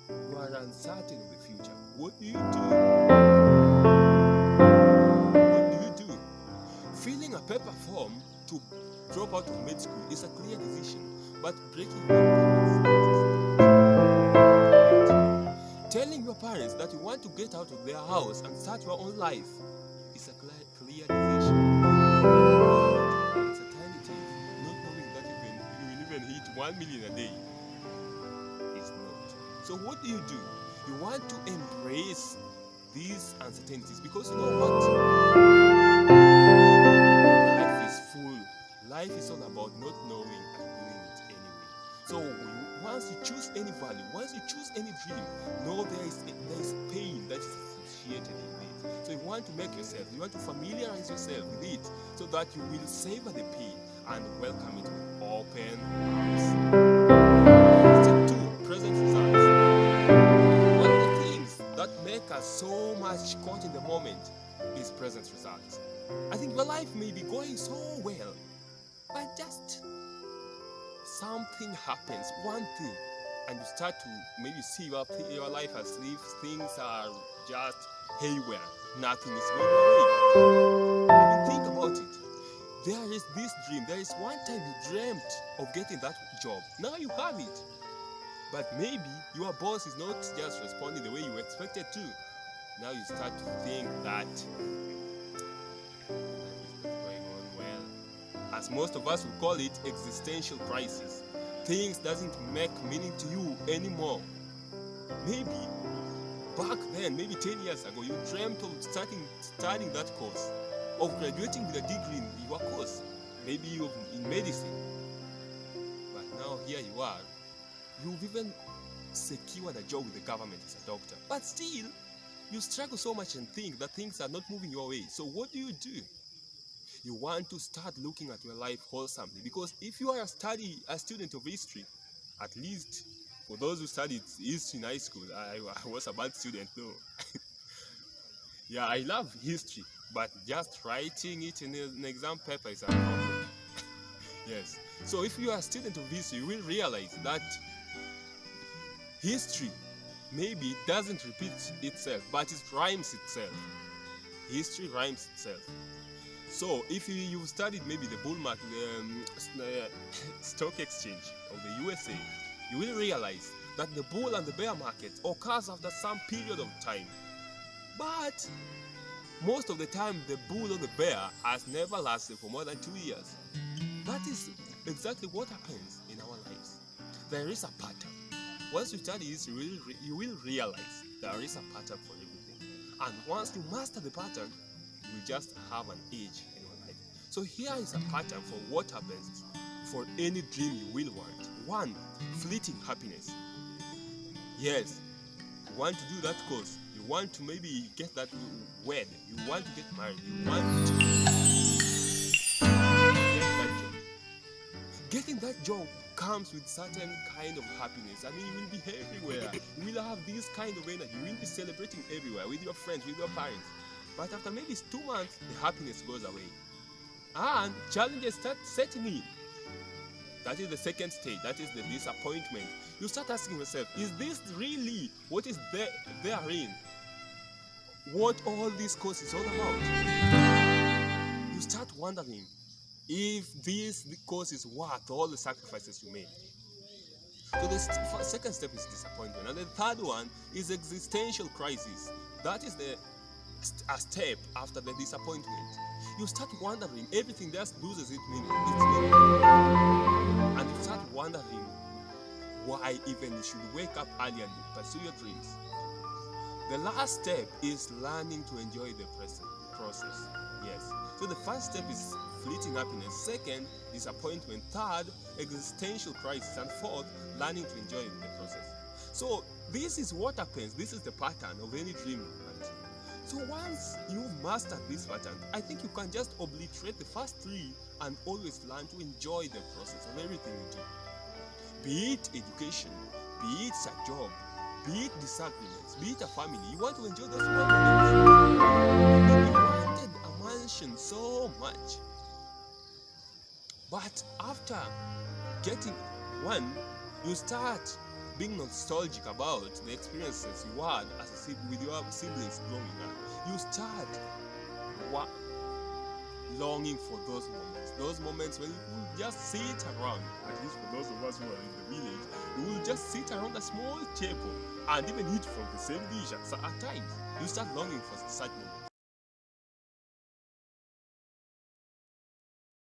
You are uncertain of the future. What do you do? What do you do? Filling a paper form to drop out of med school is a clear decision, but breaking your parents' telling your parents that you want to get out of their house and start your own life is a clear decision. Uncertainty, not knowing that you will even hit 1 million a day, is not. So what do? You want to embrace these uncertainties because you know what? Life is full. Life is all about not knowing and doing it anyway. So once you choose any value, once you choose any dream, know there is pain that is associated with it. So you want to make yourself, you want to familiarize yourself with it so that you will savor the pain and welcome it with open arms. Step 2, present results. One of the things that make us so much caught in the moment is present results. I think your life may be going so well, but just something happens, one thing, and you start to maybe see your life as if things are just haywire, nothing is going away. I mean, think about it. There is this dream, there is one time you dreamt of getting that job, now you have it. But maybe your boss is not just responding the way you expected to. Now you start to think that life is not going on well. As most of us would call it, existential crisis. Things doesn't make meaning to you anymore. Maybe back then, maybe 10 years ago, you dreamt of studying that course, of graduating with a degree in your course, maybe in medicine. But now here you are. You've even secured a job with the government as a doctor. But still, you struggle so much and think that things are not moving your way. So what do? You want to start looking at your life wholesomely. Because if you are a student of history, at least for those who studied history in high school, I was a bad student though. Yeah, I love history, but just writing it in an exam paper is a problem. Yes. So if you are a student of history, you will realize that history maybe doesn't repeat itself, but it rhymes itself. History rhymes itself. So if you've studied maybe the bull market, stock exchange of the USA, you will realize that the bull and the bear market occurs after some period of time. But most of the time, the bull or the bear has never lasted for more than 2 years. That is exactly what happens in our lives. There is a pattern. Once you study this, you will realize there is a pattern for everything. And once you master the pattern, you will just have an edge in your life. So here is a pattern for what happens for any dream you will want. 1, fleeting happiness. Yes, you want to do that course. You want to maybe get that wed. You want to get married. You want to get that job. Getting that job comes with certain kind of happiness. I mean, you will be everywhere. You will have this kind of energy. You will be celebrating everywhere with your friends, with your parents. But after maybe 2 months, the happiness goes away. And challenges start setting in. That is the second stage. That is the disappointment. You start asking yourself, is this really what is therein? What all this course is all about? You start wondering if this course is worth all the sacrifices you made. So the second step is disappointment. And the third one is existential crisis. That is a step after the disappointment. You start wondering, everything just loses its meaning. And you start wondering why even you should wake up early and pursue your dreams. The last step is learning to enjoy the process. Yes. So the first step is fleeting happiness. Second, disappointment. Third, existential crisis. And fourth, learning to enjoy the process. So this is what happens. This is the pattern of any dream you want. So once you've mastered this pattern, I think you can just obliterate the first 3 and always learn to enjoy the process of everything you do. Be it education, be it a job, be it disagreements, be it a family. You want to enjoy those moments. You wanted a mansion so much. But after getting one, you start being nostalgic about the experiences you had as with your siblings growing up. You start wa- longing for those moments when you could just sit around. At least for those of us who are in the village, you will just sit around a small table and even eat from the same dish at times. You start longing for such moments.